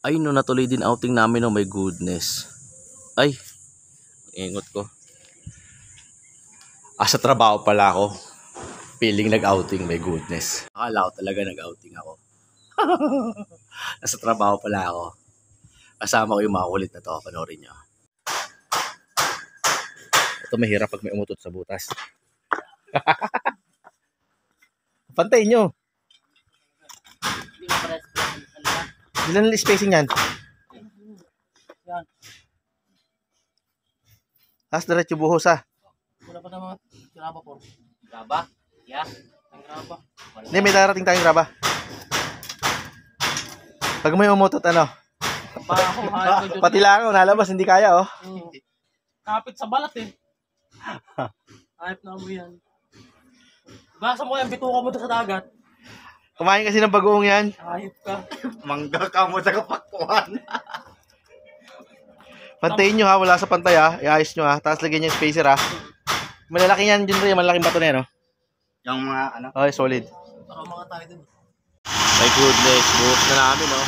Ay, no, natuloy din outing namin, oh my goodness. Ay, ingot ko. Sa trabaho pala ako. Feeling nag-outing, my goodness. Akala ko talaga nag-outing ako. Nasa trabaho pala ako. Kasama ko yung mga kulit na to. Panoorin nyo. Ito mahirap pag may umutot sa butas. Pantayin nyo. Ilan ang spacing yan? Yan. As diretso buhos ha. Wala pa naman graba po. Graba? Yeah. Ang graba. Hindi, may darating tayong graba. Pag may umutot, ano? Pati lang ako, nalabas, hindi kaya, oh. Kapit sa balat eh. Ayop na mo yan. Basa mo yan, bituka mo doon sa dagat. Kumain kasi ng bagoong yan. Ayop ka. Mangga ka mo sa kapaktuan. Pantayin nyo ha, wala sa pantay ha. Iayos nyo ha. Tapos lagyan nyo yung spacer ha. Malalaki yan dyan rin, malalaking bato na yan, oh. Yung mga ano? Okay, solid. Para mga tayo din. My goodness, buhos na namin, oh.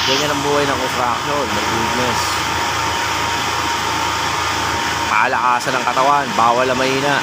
Ganyan ang buhay ng construction, my goodness. Palakasan ng katawan, bawal ang mahina.